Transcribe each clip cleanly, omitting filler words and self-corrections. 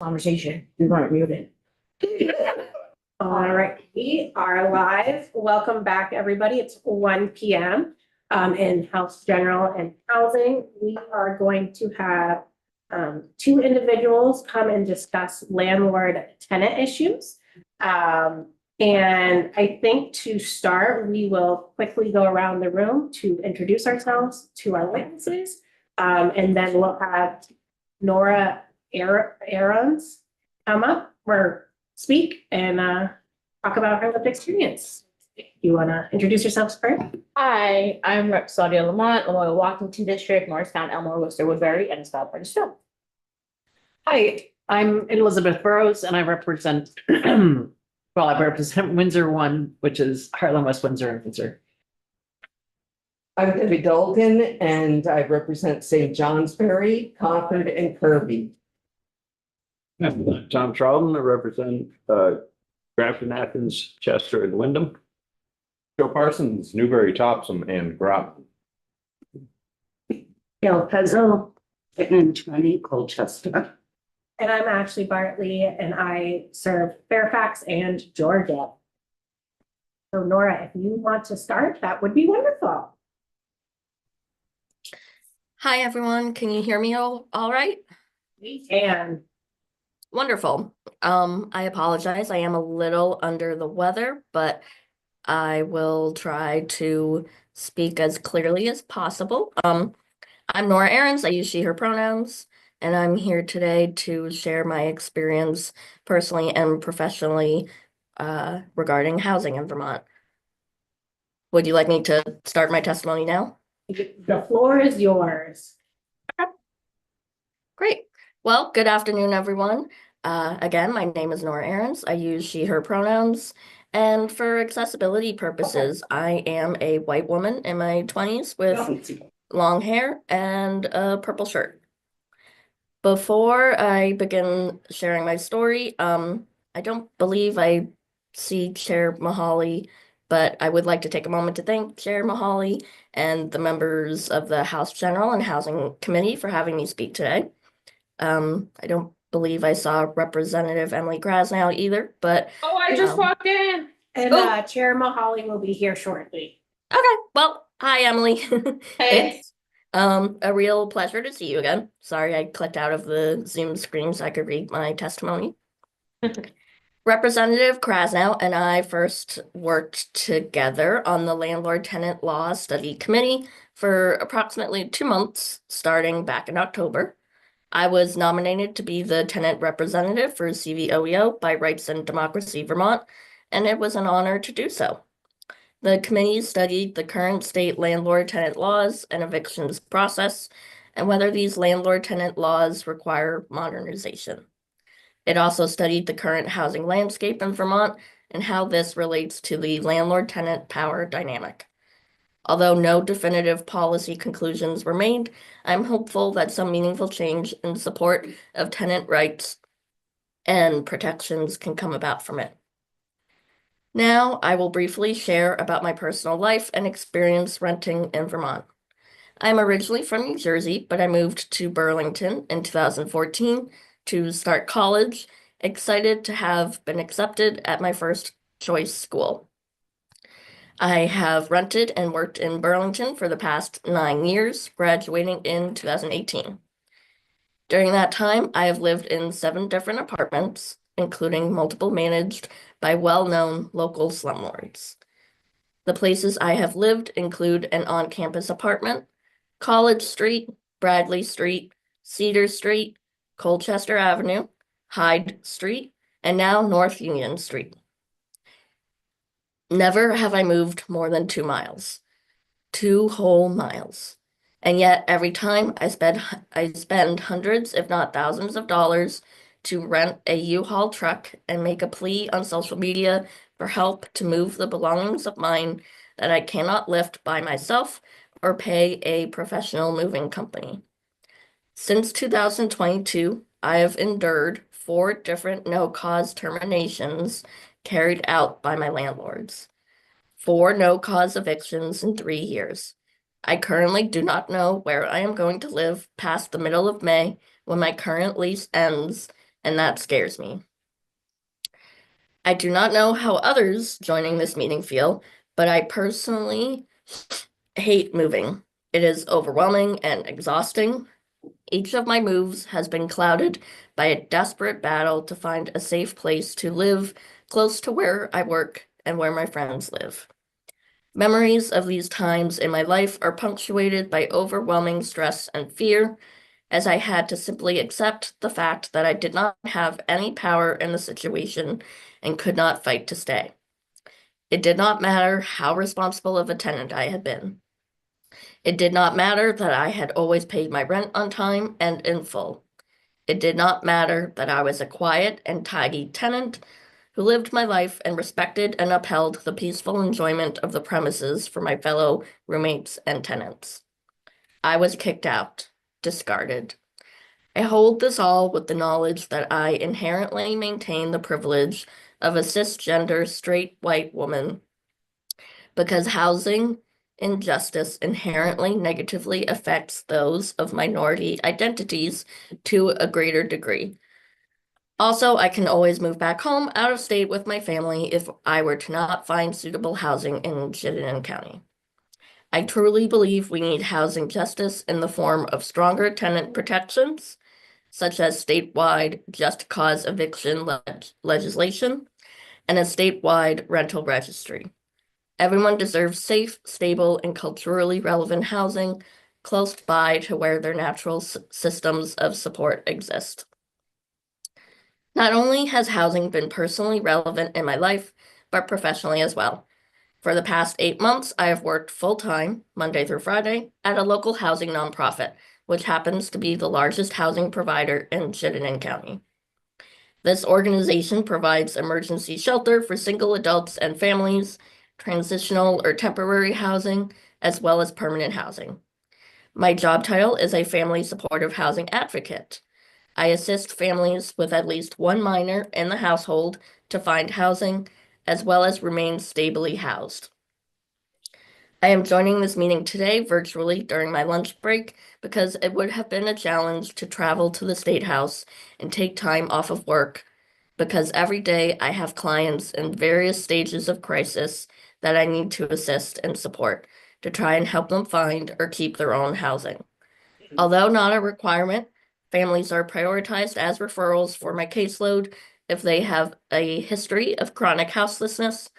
Conversation, we weren't muted. All right, we are live. Welcome back, everybody. It's 1 p.m. In House General and Housing. We are going to have two individuals come and discuss landlord-tenant issues. And I think to start, we will quickly go around the room to introduce ourselves to our witnesses. And then we'll have Nora Aarons come up or speak and talk about her lived experience. You want to introduce yourselves first? Hi, I'm Rep. Claudia Lamont, Lamoille Washington District, Norristown, Elmore, Worcester, Woodbury, and South Bridgestone. Hi, I'm Elizabeth Burrows and I represent, I represent Windsor 1, which is Harlem, West Windsor, and Windsor. I'm Debbie Dolgan and I represent St. Johnsbury, Concord, and Kirby. I'm Tom Charlton, I represent Grafton, Athens, Chester, and Wyndham. Joe Parsons, Newbury, Topsom, and Groton. Gail Pezzo. And 20 Colchester. And I'm Ashley Bartley and I serve Fairfax and Georgia. So Nora, if you want to start, that would be wonderful. Hi, everyone. Can you hear me all right? We can. Wonderful. I apologize. I am a little under the weather, but I will try to speak as clearly as possible. I'm Nora Aarons. I use she, her pronouns, and I'm here today to share my experience personally and professionally regarding housing in Vermont. Would you like me to start my testimony now? The floor is yours. Great. Well, good afternoon, everyone. Again, my name is Nora Aarons. I use she, her pronouns. And for accessibility purposes, I am a white woman in my 20s with long hair and a purple shirt. Before I begin sharing my story, I don't believe I see Chair Mahali, but I would like to take a moment to thank Chair Mahali and the members of the House General and Housing Committee for having me speak today. I don't believe I saw Representative Emily Krasnow either, but Oh, I just walked in. And Chair Mahali will be here shortly. okay. Well, hi, Emily. Hey. It's a real pleasure to see you again. Sorry, I clicked out of the Zoom screen so I could read my testimony. Representative Krasnow and I first worked together on the Landlord-Tenant Law Study Committee for approximately 2 months, starting back in October. I was nominated to be the tenant representative for CVOEO by Rights and Democracy Vermont, and it was an honor to do so. The committee studied the current state landlord-tenant laws and evictions process, and whether these landlord-tenant laws require modernization. It also studied the current housing landscape in Vermont and how this relates to the landlord-tenant power dynamic. Although no definitive policy conclusions were made, I'm hopeful that some meaningful change in support of tenant rights and protections can come about from it. Now, I will briefly share about my personal life and experience renting in Vermont. I'm originally from New Jersey, but I moved to Burlington in 2014 to start college, excited to have been accepted at my first choice school. I have rented and worked in Burlington for the past 9 years, graduating in 2018. During that time, I have lived in 7 different apartments, including multiple managed by well-known local slumlords. The places I have lived include an on-campus apartment, College Street, Bradley Street, Cedar Street, Colchester Avenue, Hyde Street, and now North Union Street. Never have I moved more than 2 miles. 2 whole miles. And yet every time I spend hundreds, if not thousands of dollars to rent a U-Haul truck and make a plea on social media for help to move the belongings of mine that I cannot lift by myself or pay a professional moving company. Since 2022, I have endured 4 different no-cause terminations carried out by my landlords. 4 no-cause evictions in 3 years. I currently do not know where I am going to live past the middle of May when my current lease ends, and that scares me. I do not know how others joining this meeting feel, but I personally hate moving. It is overwhelming and exhausting. Each of my moves has been clouded by a desperate battle to find a safe place to live close to where I work and where my friends live. Memories of these times in my life are punctuated by overwhelming stress and fear, as I had to simply accept the fact that I did not have any power in the situation and could not fight to stay. It did not matter how responsible of a tenant I had been. It did not matter that I had always paid my rent on time and in full. It did not matter that I was a quiet and tidy tenant who lived my life and respected and upheld the peaceful enjoyment of the premises for my fellow roommates and tenants. I was kicked out, discarded. I hold this all with the knowledge that I inherently maintain the privilege of a cisgender straight white woman because housing injustice inherently negatively affects those of minority identities to a greater degree. Also, I can always move back home out of state with my family if I were to not find suitable housing in Chittenden County. I truly believe we need housing justice in the form of stronger tenant protections, such as statewide just cause eviction legislation and a statewide rental registry. Everyone deserves safe, stable, and culturally relevant housing close by to where their natural systems of support exist. Not only has housing been personally relevant in my life, but professionally as well. For the past 8 months, I have worked full-time, Monday through Friday, at a local housing nonprofit, which happens to be the largest housing provider in Chittenden County. This organization provides emergency shelter for single adults and families, transitional or temporary housing, as well as permanent housing. My job title is a family supportive housing advocate. I assist families with at least one minor in the household to find housing, as well as remain stably housed. I am joining this meeting today virtually during my lunch break because it would have been a challenge to travel to the State House and take time off of work because every day I have clients in various stages of crisis that I need to assist and support to try and help them find or keep their own housing. Although not a requirement, families are prioritized as referrals for my caseload if they have a history of chronic houselessness,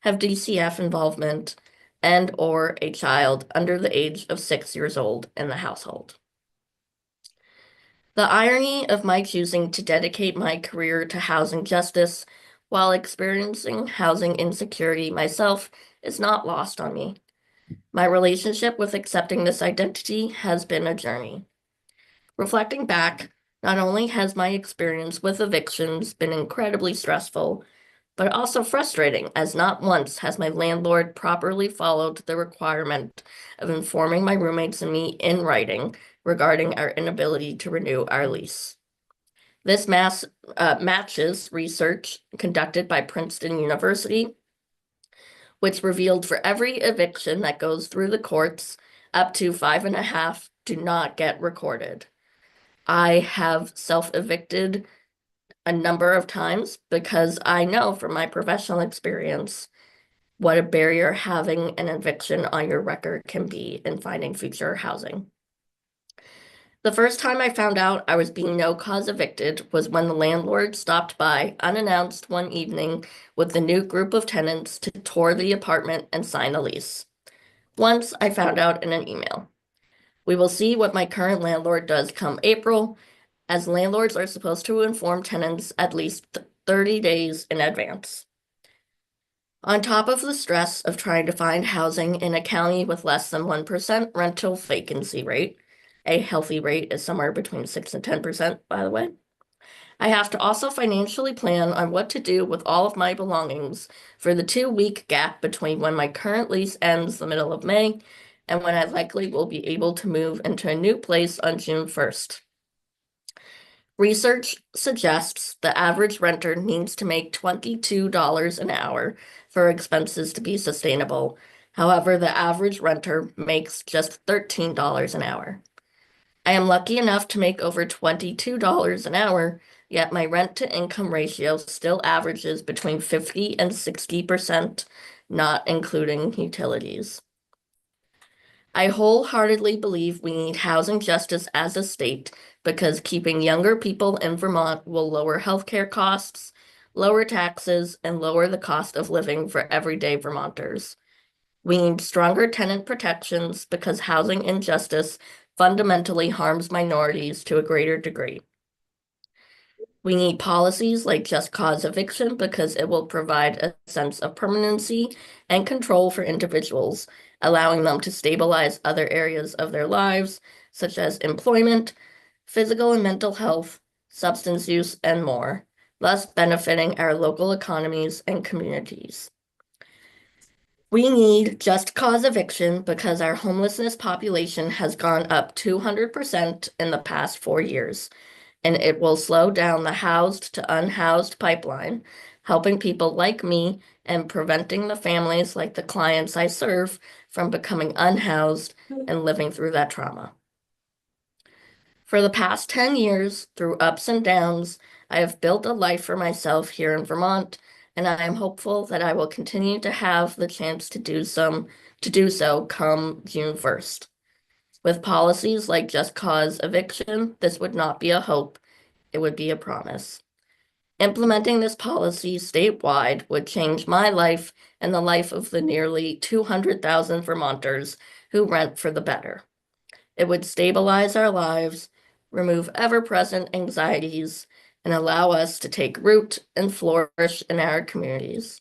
have DCF involvement, and/or a child under the age of 6 years old in the household. The irony of my choosing to dedicate my career to housing justice while experiencing housing insecurity myself is not lost on me. My relationship with accepting this identity has been a journey. Reflecting back, not only has my experience with evictions been incredibly stressful, but also frustrating, as not once has my landlord properly followed the requirement of informing my roommates and me in writing regarding our inability to renew our lease. This matches research conducted by Princeton University, which revealed for every eviction that goes through the courts, up to 5.5 do not get recorded. I have self-evicted a number of times because I know from my professional experience what a barrier having an eviction on your record can be in finding future housing. The first time I found out I was being no-cause evicted was when the landlord stopped by unannounced one evening with the new group of tenants to tour the apartment and sign a lease. Once I found out in an email. We will see what my current landlord does come April, as landlords are supposed to inform tenants at least 30 days in advance. On top of the stress of trying to find housing in a county with less than 1% rental vacancy rate, a healthy rate is somewhere between 6 and 10%, by the way, I have to also financially plan on what to do with all of my belongings for the 2-week gap between when my current lease ends the middle of May and when I likely will be able to move into a new place on June 1st. Research suggests the average renter needs to make $22 an hour for expenses to be sustainable. However, the average renter makes just $13 an hour. I am lucky enough to make over $22 an hour, yet my rent to income ratio still averages between 50 and 60%, not including utilities. I wholeheartedly believe we need housing justice as a state because keeping younger people in Vermont will lower healthcare costs, lower taxes, and lower the cost of living for everyday Vermonters. We need stronger tenant protections because housing injustice fundamentally harms minorities to a greater degree. We need policies like just cause eviction because it will provide a sense of permanency and control for individuals, allowing them to stabilize other areas of their lives, such as employment, physical and mental health, substance use, and more, thus benefiting our local economies and communities. We need just cause eviction because our homelessness population has gone up 200% in the past 4 years, and it will slow down the housed to unhoused pipeline, helping people like me and preventing the families like the clients I serve from becoming unhoused and living through that trauma. For the past 10 years, through ups and downs, I have built a life for myself here in Vermont, and I am hopeful that I will continue to have the chance to do so come June 1st. With policies like just cause eviction, this would not be a hope, it would be a promise. Implementing this policy statewide would change my life and the life of the nearly 200,000 Vermonters who rent for the better. It would stabilize our lives, remove ever-present anxieties, and allow us to take root and flourish in our communities.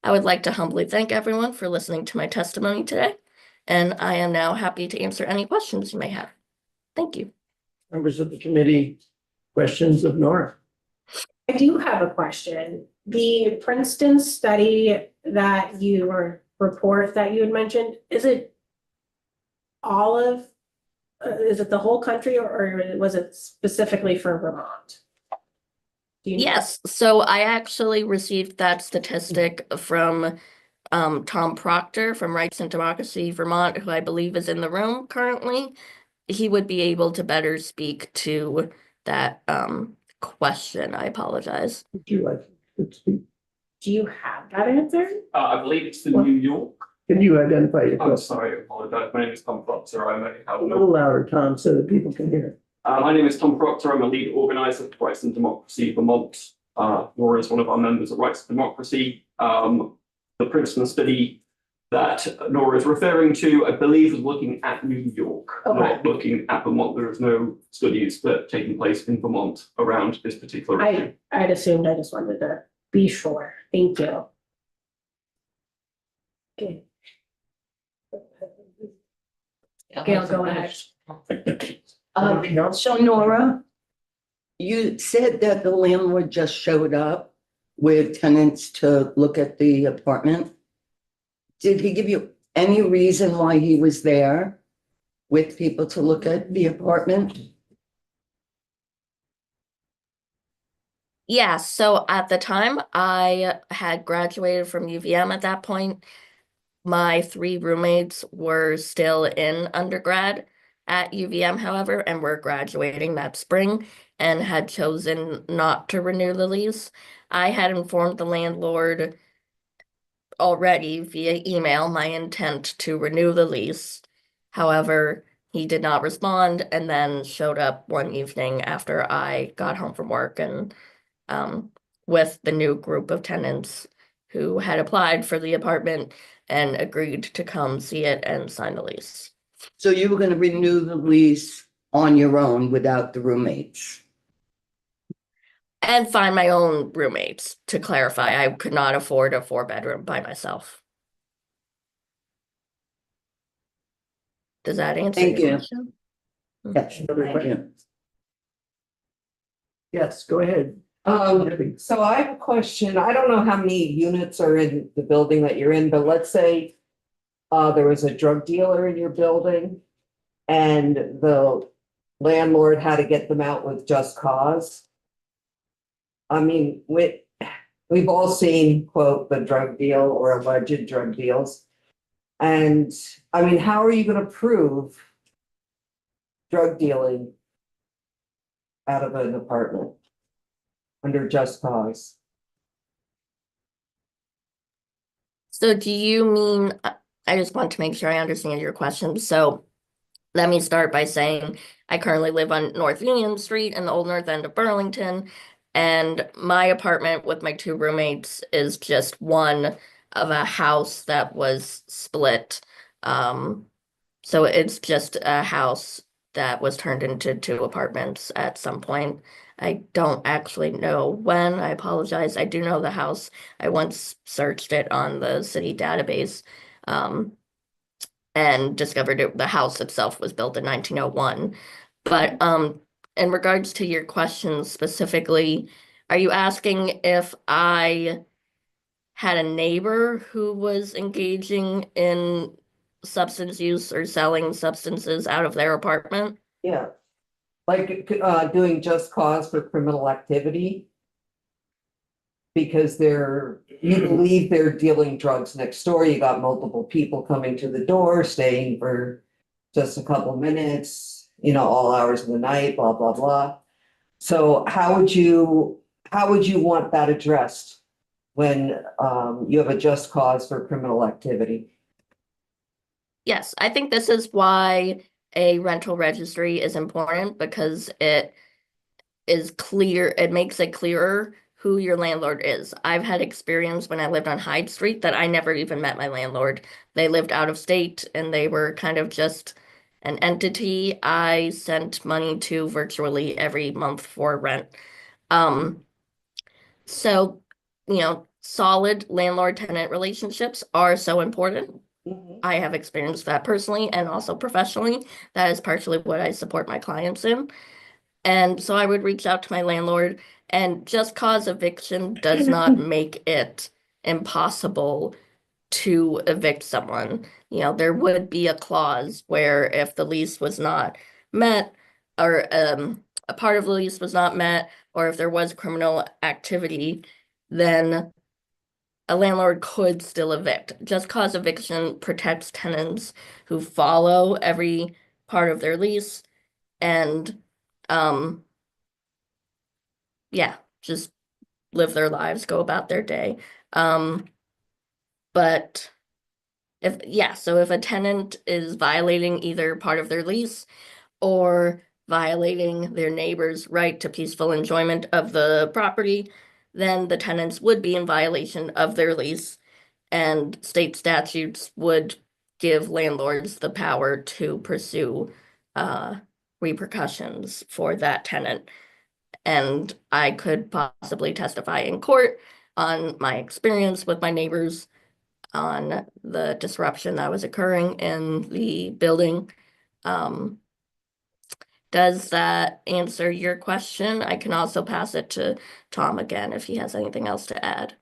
I would like to humbly thank everyone for listening to my testimony today, and I am now happy to answer any questions you may have. Thank you. Members of the committee, questions of Nora? I do have a question. The Princeton study that you or report that you had mentioned, is it all of, is it the whole country or was it specifically for Vermont? Do you know? Yes, so I actually received that statistic from Tom Proctor from Rights and Democracy Vermont, who I believe is in the room currently. He would be able to better speak to that question. I apologize. Would you like to speak? Do you have that answer? I believe it's the New York. Can you identify your Oh, question? sorry, I apologize. My name is Tom Proctor. I'm A little louder, Tom, so that people can hear. my name is Tom Proctor. I'm a lead organizer for Rights and Democracy Vermont. Nora is one of our members of Rights and Democracy. The Princeton study that Nora is referring to, I believe, was looking at New York, not looking at Vermont. There is no studies that are taking place in Vermont around this particular issue. I'd assumed, I just wanted to be sure. Thank you. Okay. Gail, go ahead. So Nora, you said that the landlord just showed up with tenants to look at the apartment. Did he give you any reason why he was there with people to look at the apartment? Yeah, so at the time I had graduated from UVM at that point. My 3 roommates were still in undergrad at UVM, however, and were graduating that spring and had chosen not to renew the lease. I had informed the landlord already via email my intent to renew the lease. However, he did not respond and then showed up one evening after I got home from work and with the new group of tenants who had applied for the apartment and agreed to come see it and sign the lease. So you were going to renew the lease on your own without the roommates? And find my own roommates. To clarify, I could not afford a 4-bedroom by myself. Does that answer Thank your you. question? Yes. Another question? Yes, go ahead. So I have a question. I don't know how many units are in the building that you're in, but let's say there was a drug dealer in your building and the landlord had to get them out with just cause. I mean, we've all seen, quote, the drug deal or alleged drug deals. And I mean, how are you going to prove drug dealing out of an apartment? under just cause? So do you mean, I just want to make sure I understand your question. So let me start by saying I currently live on North Union Street in the old north end of Burlington. And my apartment with my two roommates is just one of a house that was split. So it's just a house that was turned into two apartments at some point. I don't actually know when. I apologize. I do know the house. I once searched it on the city database, and discovered the house itself was built in 1901. But in regards to your question specifically, are you asking if I had a neighbor who was engaging in substance use or selling substances out of their apartment? Yeah. Like, doing just cause for criminal activity? Because you believe they're dealing drugs next door, you got multiple people coming to the door, staying for just a couple minutes, all hours of the night, blah, blah, blah. So how would you want that addressed when, you have a just cause for criminal activity? Yes, I think this is why a rental registry is important, because it makes it clearer who your landlord is. I've had experience when I lived on Hyde Street that I never even met my landlord. They lived out of state and they were kind of just an entity I sent money to virtually every month for rent. So, solid landlord-tenant relationships are so important. I have experienced that personally and also professionally. That is partially what I support my clients in. And so I would reach out to my landlord, and just cause eviction does not make it impossible to evict someone. There would be a clause where if the lease was not met, or a part of the lease was not met, or if there was criminal activity, then a landlord could still evict. Just cause eviction protects tenants who follow every part of their lease and yeah, just live their lives, go about their day. But so if a tenant is violating either part of their lease or violating their neighbor's right to peaceful enjoyment of the property, then the tenants would be in violation of their lease, and state statutes would give landlords the power to pursue repercussions for that tenant. And I could possibly testify in court on my experience with my neighbors, on the disruption that was occurring in the building. Does that answer your question? I can also pass it to Tom again if he has anything else to add.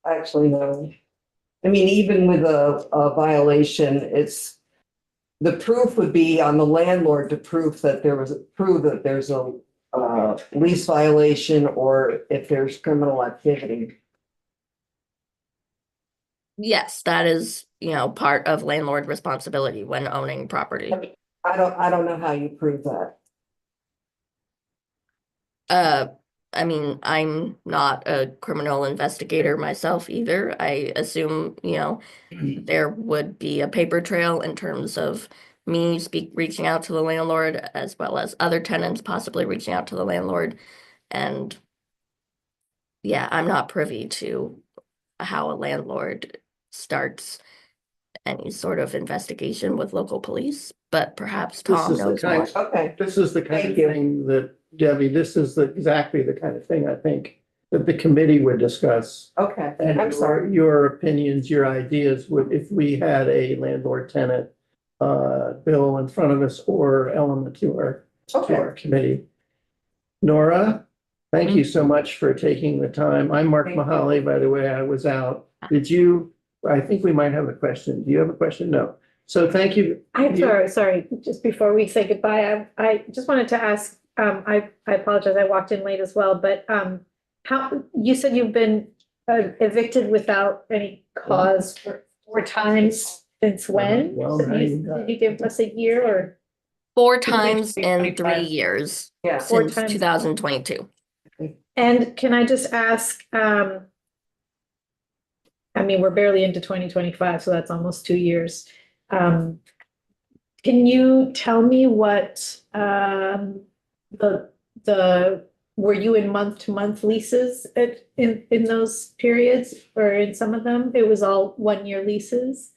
Actually, no. I mean, even with a violation, the proof would be on the landlord to prove that there's a lease violation, or if there's criminal activity. Yes, that is, part of landlord responsibility when owning property. I don't know how you prove that. I mean, I'm not a criminal investigator myself either. I assume, there would be a paper trail in terms of me reaching out to the landlord, as well as other tenants possibly reaching out to the landlord. And yeah, I'm not privy to how a landlord starts any sort of investigation with local police, but perhaps Tom knows more. Okay, This is the kind Thank of you. thing that, Debbie, this is exactly the kind of thing I think that the committee would discuss. okay, And I'm sorry. your opinions, your ideas would, if we had a landlord tenant bill in front of us or element to our committee. Nora, thank you so much for taking the time. I'm Mark Thank you. Mahaly, by the way, I was out. I think we might have a question. Do you have a question? No. So thank you. I'm sorry, just before we say goodbye, I just wanted to ask, I apologize, I walked in late as well, but how, you said you've been evicted without any cause for 4 times, since when? Well, So did you give us a year or? 4 times in 3 2025. years Yeah. 4 since times. 2022. And can I just ask, I mean, we're barely into 2025, so that's almost 2 years. Can you tell me what, were you in month-to-month leases in those periods, or in some of them? It was all 1-year leases?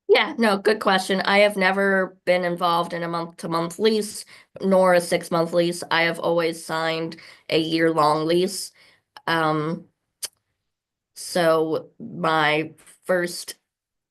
Yeah, no, good question. I have never been involved in a month-to-month lease nor a 6-month lease. I have always signed a year-long lease. So my first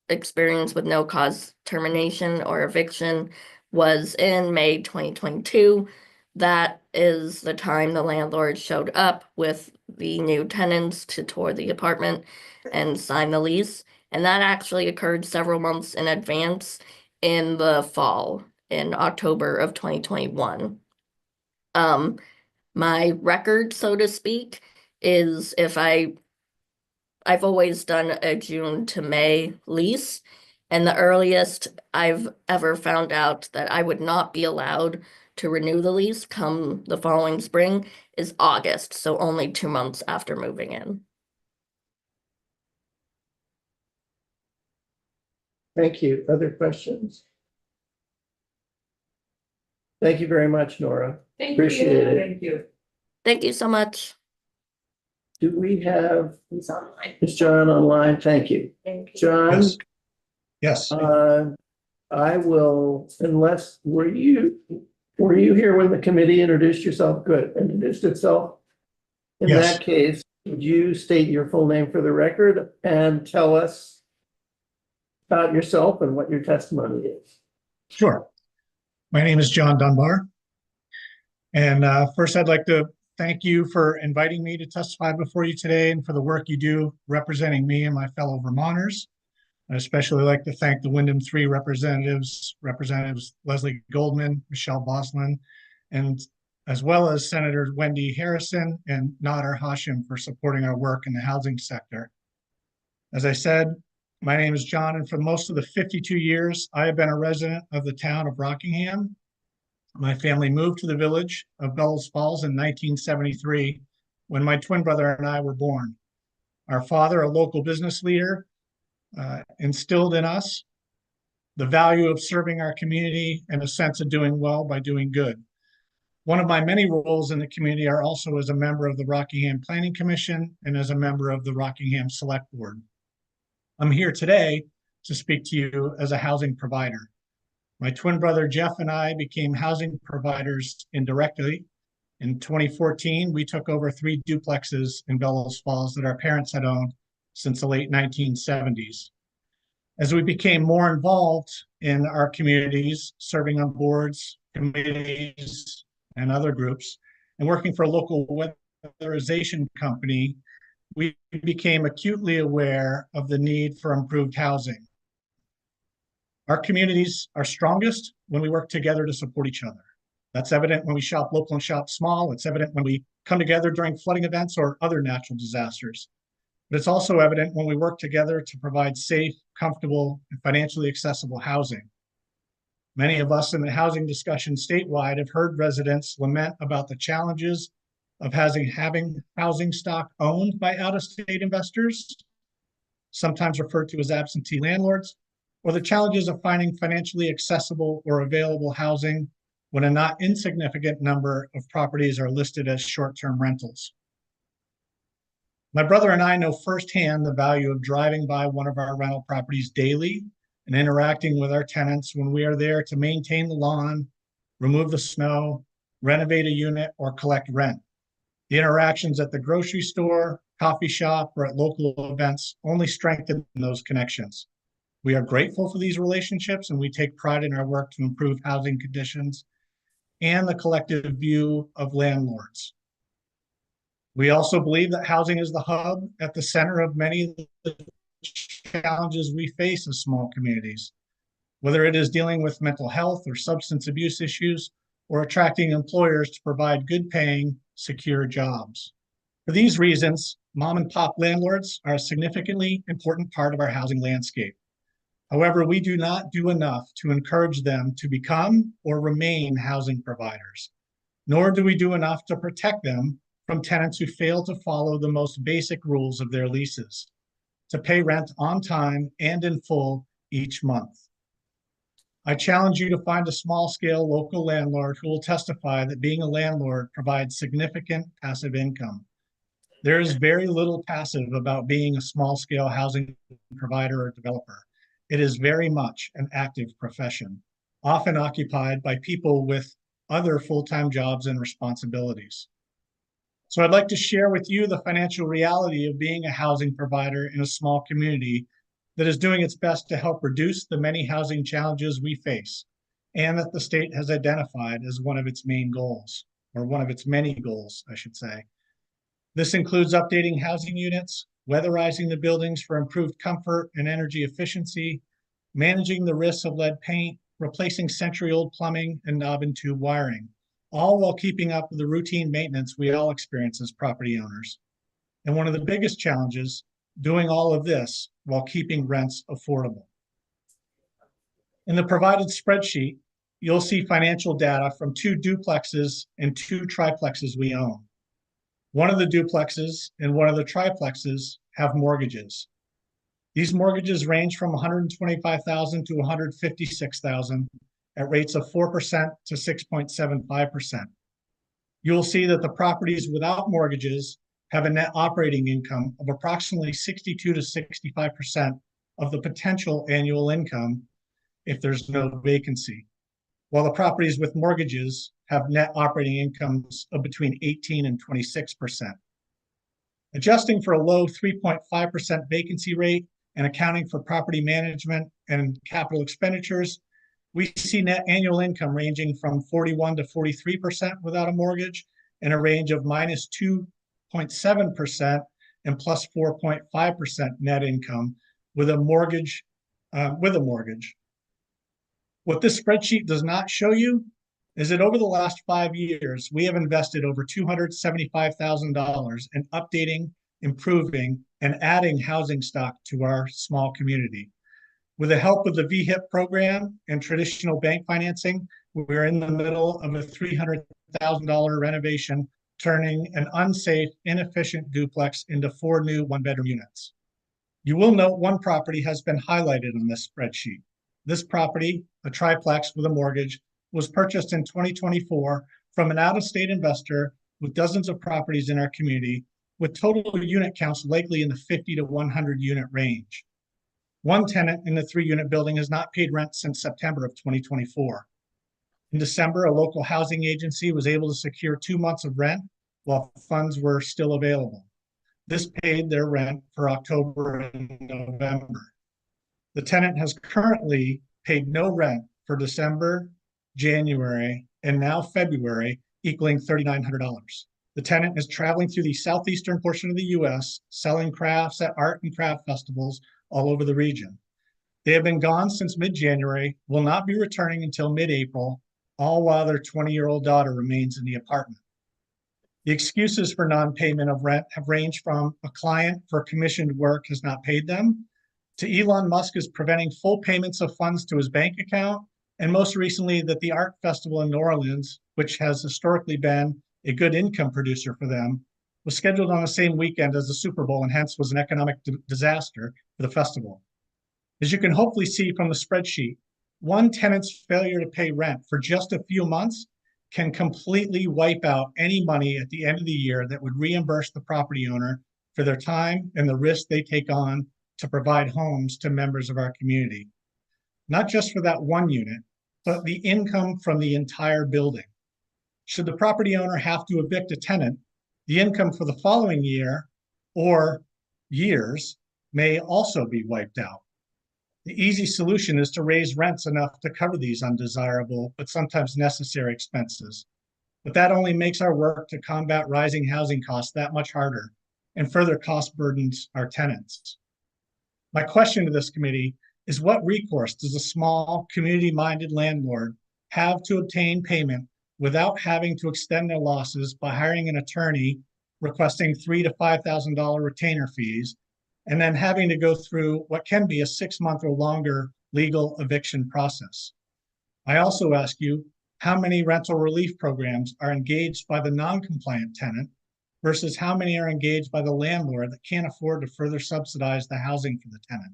experience with no cause termination or eviction was in May 2022. That is the time the landlord showed up with the new tenants to tour the apartment and sign the lease. And that actually occurred several months in advance in the fall, in October of 2021. My record, so to speak, is I've always done a June to May lease, and the earliest I've ever found out that I would not be allowed to renew the lease come the following spring is August, so only 2 months after moving in. Thank you. Other questions? Thank you very much, Nora. Appreciate it. Thank you. Thank you so much. Do we have, He's online. is John online? Thank you. John, Yes. Yes, I will, unless, were you here when the committee introduced yourself? Good, introduced itself? In Yes. that case, would you state your full name for the record and tell us about yourself and what your testimony is? sure. My name is John Dunbar. And first, I'd like to thank you for inviting me to testify before you today and for the work you do representing me and my fellow Vermonters. I'd especially like to thank the Wyndham 3 representatives, Representatives Leslie Goldman, Michelle Boslin, and as well as Senators Wendy Harrison and Nader Hashim for supporting our work in the housing sector. As I said, my name is John, and for most of the 52 years, I have been a resident of the town of Rockingham. My family moved to the village of Bellows Falls in 1973 when my twin brother and I were born. Our father, a local business leader, instilled in us the value of serving our community and a sense of doing well by doing good. One of my many roles in the community are also as a member of the Rockingham Planning Commission and as a member of the Rockingham Select Board. I'm here today to speak to you as a housing provider. My twin brother Jeff and I became housing providers indirectly. In 2014, we took over 3 duplexes in Bellows Falls that our parents had owned since the late 1970s. As we became more involved in our communities, serving on boards, committees, and other groups, and working for a local weatherization company, we became acutely aware of the need for improved housing. Our communities are strongest when we work together to support each other. That's evident when we shop local and shop small. It's evident when we come together during flooding events or other natural disasters. But it's also evident when we work together to provide safe, comfortable, and financially accessible housing. Many of us in the housing discussion statewide have heard residents lament about the challenges of having housing stock owned by out-of-state investors, sometimes referred to as absentee landlords, or the challenges of finding financially accessible or available housing when a not insignificant number of properties are listed as short-term rentals. My brother and I know firsthand the value of driving by one of our rental properties daily and interacting with our tenants when we are there to maintain the lawn, remove the snow, renovate a unit, or collect rent. The interactions at the grocery store, coffee shop, or at local events only strengthen those connections. We are grateful for these relationships, and we take pride in our work to improve housing conditions and the collective view of landlords. We also believe that housing is the hub at the center of many of the challenges we face as small communities, whether it is dealing with mental health or substance abuse issues, or attracting employers to provide good paying, secure jobs. For these reasons, mom and pop landlords are a significantly important part of our housing landscape. However, we do not do enough to encourage them to become or remain housing providers, nor do we do enough to protect them from tenants who fail to follow the most basic rules of their leases, to pay rent on time and in full each month. I challenge you to find a small-scale local landlord who will testify that being a landlord provides significant passive income. There is very little passive about being a small-scale housing provider or developer. It is very much an active profession, often occupied by people with other full-time jobs and responsibilities. So I'd like to share with you the financial reality of being a housing provider in a small community that is doing its best to help reduce the many housing challenges we face, and that the state has identified as one of its main goals, or one of its many goals, I should say. This includes updating housing units, weatherizing the buildings for improved comfort and energy efficiency, managing the risks of lead paint, replacing century-old plumbing and knob and tube wiring, all while keeping up with the routine maintenance we all experience as property owners. And one of the biggest challenges, doing all of this while keeping rents affordable. In the provided spreadsheet, you'll see financial data from 2 duplexes and 2 triplexes we own. One of the duplexes and one of the triplexes have mortgages. These mortgages range from $125,000 to $156,000 at rates of 4% to 6.75%. You'll see that the properties without mortgages have a net operating income of approximately 62 to 65% of the potential annual income if there's no vacancy, while the properties with mortgages have net operating incomes of between 18 and 26%. Adjusting for a low 3.5% vacancy rate and accounting for property management and capital expenditures, we see net annual income ranging from 41 to 43% without a mortgage, and a range of minus 2.7% and plus 4.5% net income with a mortgage. What this spreadsheet does not show you is that over the last 5 years, we have invested over $275,000 in updating, improving, and adding housing stock to our small community. With the help of the VHIP program and traditional bank financing, we're in the middle of a $300,000 renovation, turning an unsafe, inefficient duplex into 4 new 1-bedroom units. You will note one property has been highlighted on this spreadsheet. This property, a triplex with a mortgage, was purchased in 2024 from an out-of-state investor with dozens of properties in our community, with total unit counts likely in the 50 to 100 unit range. One tenant in the 3-unit building has not paid rent since September of 2024. In December, a local housing agency was able to secure 2 months of rent while funds were still available. This paid their rent for October and November. The tenant has currently paid no rent for December, January, and now February, equaling $3,900. The tenant is traveling through the southeastern portion of the US, selling crafts at art and craft festivals all over the region. They have been gone since mid-January, will not be returning until mid-April, all while their 20-year-old daughter remains in the apartment. The excuses for non-payment of rent have ranged from a client for commissioned work has not paid them, to Elon Musk is preventing full payments of funds to his bank account, and most recently that the art festival in New Orleans, which has historically been a good income producer for them, was scheduled on the same weekend as the Super Bowl and hence was an economic disaster for the festival. As you can hopefully see from the spreadsheet, one tenant's failure to pay rent for just a few months can completely wipe out any money at the end of the year that would reimburse the property owner for their time and the risk they take on to provide homes to members of our community. Not just for that one unit, but the income from the entire building. Should the property owner have to evict a tenant, the income for the following year or years may also be wiped out. The easy solution is to raise rents enough to cover these undesirable but sometimes necessary expenses. But that only makes our work to combat rising housing costs that much harder and further cost burdens our tenants. My question to this committee is, what recourse does a small, community-minded landlord have to obtain payment without having to extend their losses by hiring an attorney, requesting $3,000 to $5,000 retainer fees, and then having to go through what can be a 6-month or longer legal eviction process. I also ask you, how many rental relief programs are engaged by the non-compliant tenant versus how many are engaged by the landlord that can't afford to further subsidize the housing for the tenant?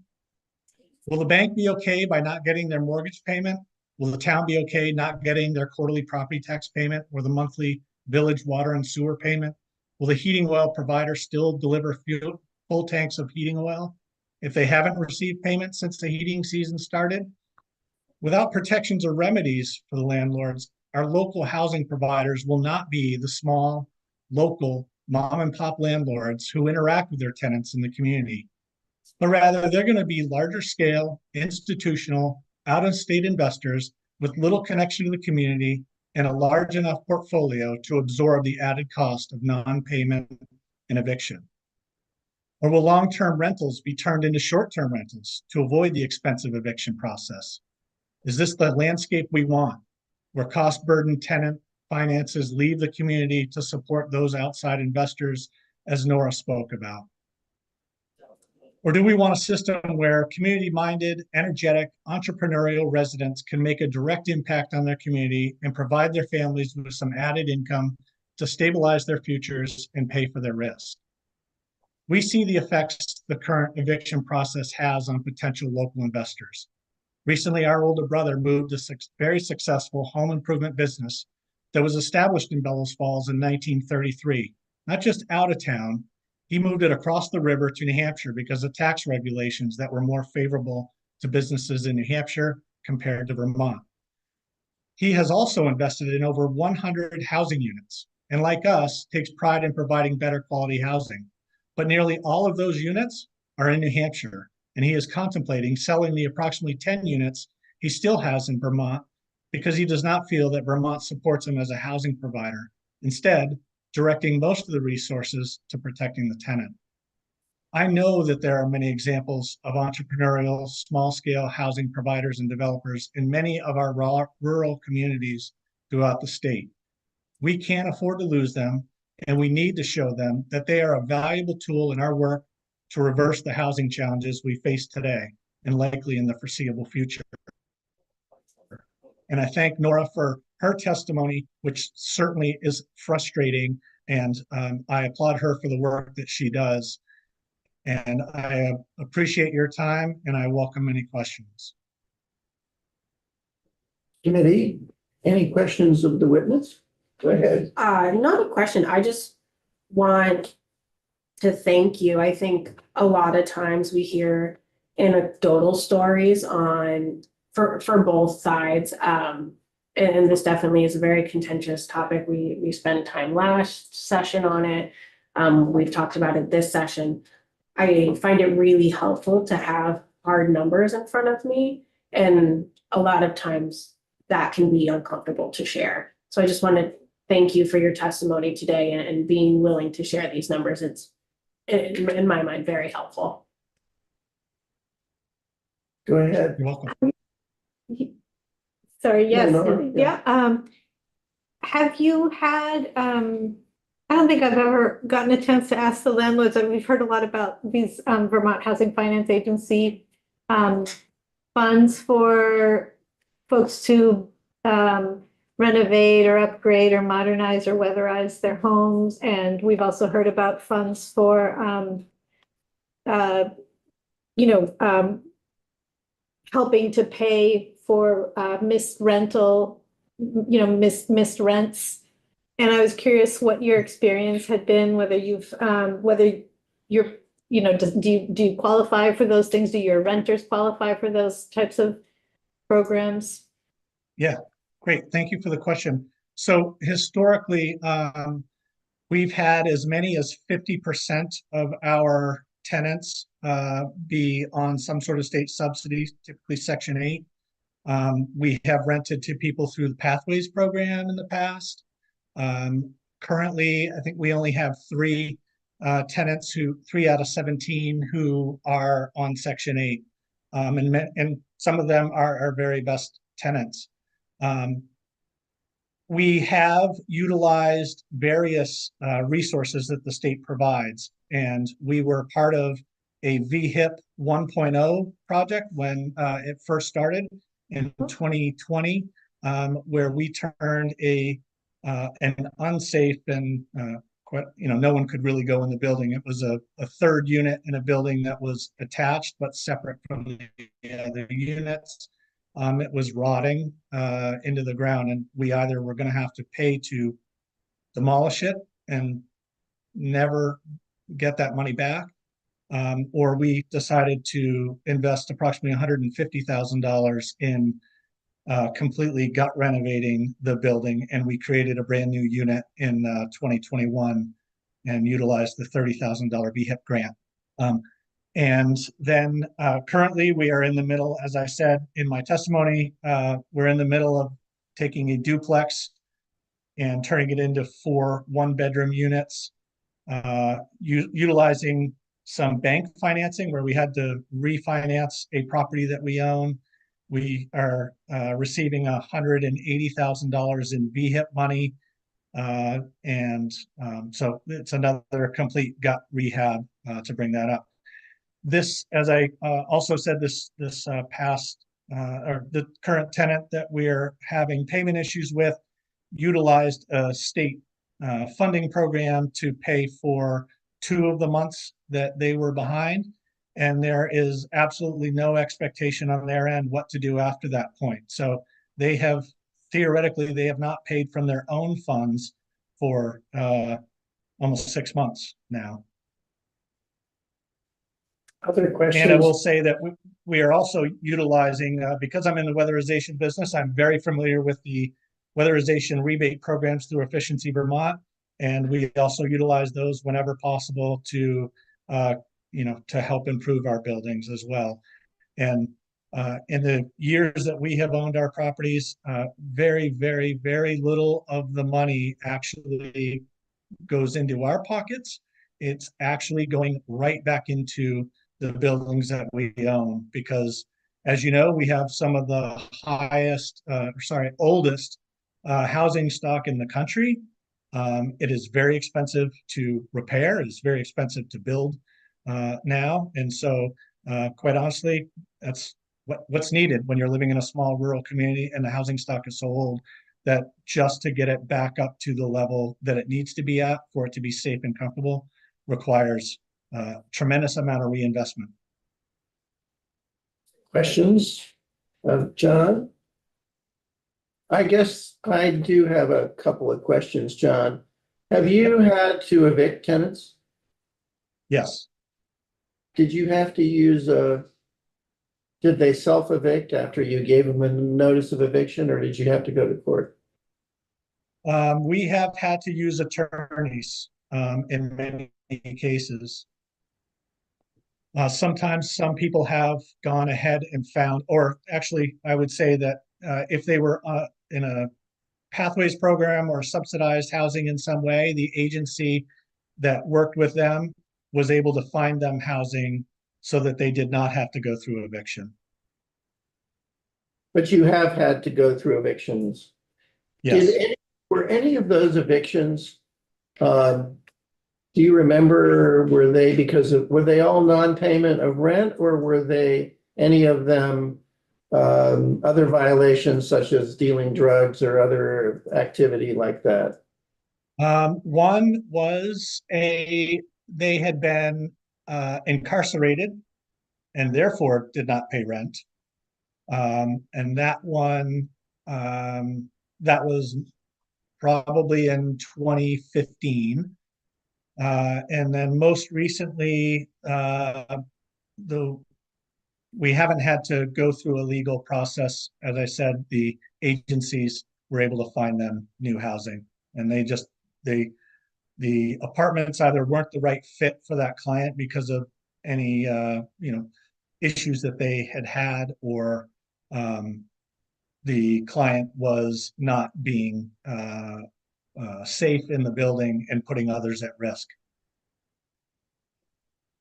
Will the bank be okay by not getting their mortgage payment? Will the town be okay not getting their quarterly property tax payment or the monthly village water and sewer payment? Will the heating oil provider still deliver full tanks of heating oil if they haven't received payment since the heating season started? Without protections or remedies for the landlords, our local housing providers will not be the small, local mom and pop landlords who interact with their tenants in the community, but rather they're going to be larger scale, institutional, out-of-state investors with little connection to the community and a large enough portfolio to absorb the added cost of non-payment and eviction. Or will long-term rentals be turned into short-term rentals to avoid the expensive eviction process? Is this the landscape we want, where cost-burdened tenant finances leave the community to support those outside investors, as Nora spoke about? Or do we want a system where community-minded, energetic, entrepreneurial residents can make a direct impact on their community and provide their families with some added income to stabilize their futures and pay for their risk? We see the effects the current eviction process has on potential local investors. Recently, our older brother moved a very successful home improvement business that was established in Bellows Falls in 1933, not just out of town. He moved it across the river to New Hampshire because of tax regulations that were more favorable to businesses in New Hampshire compared to Vermont. He has also invested in over 100 housing units, and like us, takes pride in providing better quality housing. But nearly all of those units are in New Hampshire, and he is contemplating selling the approximately 10 units he still has in Vermont because he does not feel that Vermont supports him as a housing provider, instead directing most of the resources to protecting the tenant. I know that there are many examples of entrepreneurial, small-scale housing providers and developers in many of our rural communities throughout the state. We can't afford to lose them, and we need to show them that they are a valuable tool in our work to reverse the housing challenges we face today and likely in the foreseeable future. And I thank Nora for her testimony, which certainly is frustrating, and I applaud her for the work that she does. And I appreciate your time, and I welcome any questions. Committee, any questions of the witness? Go ahead. Not a question. I just want to thank you. I think a lot of times we hear anecdotal stories for both sides. And this definitely is a very contentious topic. We spent time last session on it. We've talked about it this session. I find it really helpful to have hard numbers in front of me. And a lot of times that can be uncomfortable to share. So I just want to thank you for your testimony today and being willing to share these numbers. It's, in my mind, very helpful. Go ahead. You're welcome. Sorry, yes, no, yeah. Have you had, I don't think I've ever gotten a chance to ask the landlords, and we've heard a lot about these Vermont Housing Finance Agency funds for folks to renovate or upgrade or modernize or weatherize their homes. And we've also heard about funds for, helping to pay for missed rental, missed rents. And I was curious what your experience had been, whether you've, whether you're, do you qualify for those things? Do your renters qualify for those types of programs? Yeah, great. Thank you for the question. So historically, we've had as many as 50% of our tenants be on some sort of state subsidy, typically Section 8. We have rented to people through the Pathways program in the past. Currently, I think we only have 3 tenants 3 out of 17 who are on Section 8. And some of them are our very best tenants. We have utilized various resources that the state provides, and we were part of a VHIP 1.0 project when it first started in 2020, where we turned an unsafe and no one could really go in the building. It was a third unit in a building that was attached but separate from the other units. It was rotting into the ground, and we either were going to have to pay to demolish it and never get that money back, or we decided to invest approximately $150,000 in completely gut renovating the building, and we created a brand new unit in 2021 and utilized the $30,000 VHIP grant. And then currently we are in the middle, as I said in my testimony, we're in the middle of taking a duplex and turning it into 4 one-bedroom units, utilizing some bank financing where we had to refinance a property that we own. We are receiving $180,000 in VHIP money. So it's another complete gut rehab to bring that up. This, as I also said, this past, or the current tenant that we're having payment issues with utilized a state funding program to pay for 2 of the months that they were behind. And there is absolutely no expectation on their end what to do after that point. So they have, theoretically, they have not paid from their own funds for almost 6 months now. Other questions? And I will say that we are also utilizing, because I'm in the weatherization business, I'm very familiar with the weatherization rebate programs through Efficiency Vermont. And we also utilize those whenever possible to help improve our buildings as well. And in the years that we have owned our properties, very, very, very little of the money actually goes into our pockets. It's actually going right back into the buildings that we own, because as you know, we have some of the oldest housing stock in the country. It is very expensive to repair. It's very expensive to build now. And so quite honestly, that's what's needed when you're living in a small rural community and the housing stock is so old, that just to get it back up to the level that it needs to be at for it to be safe and comfortable requires a tremendous amount of reinvestment. Questions of John? I guess I do have a couple of questions, John. Have you had to evict tenants? Yes. Did you have to did they self-evict after you gave them a notice of eviction, or did you have to go to court? We have had to use attorneys in many cases. Sometimes some people have gone ahead and found, or actually I would say that if they were in a pathways program or subsidized housing in some way, the agency that worked with them was able to find them housing so that they did not have to go through eviction. But you have had to go through evictions. Yes. Were any of those evictions, do you remember, were they all non-payment of rent, or were they any of them other violations such as dealing drugs or other activity like that? One was they had been incarcerated and therefore did not pay rent. And that one, that was probably in 2015. And then most recently, we haven't had to go through a legal process. As I said, the agencies were able to find them new housing, and the apartments either weren't the right fit for that client because of any issues that they had, or the client was not being safe in the building and putting others at risk.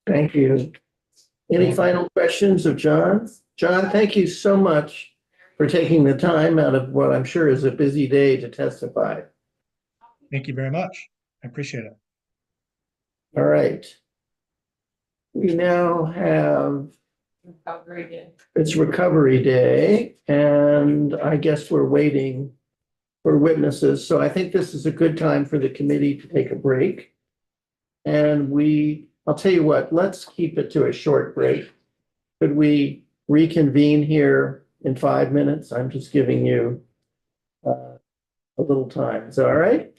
Thank you. Any final questions of John? John, thank you so much for taking the time out of what I'm sure is a busy day to testify. Thank you very much. I appreciate it. All right. we now have it's Recovery Day, and I guess we're waiting for witnesses. So I think this is a good time for the committee to take a break. And I'll tell you what, let's keep it to a short break. Could we reconvene here in 5 minutes? I'm just giving you a little time. Is that all right?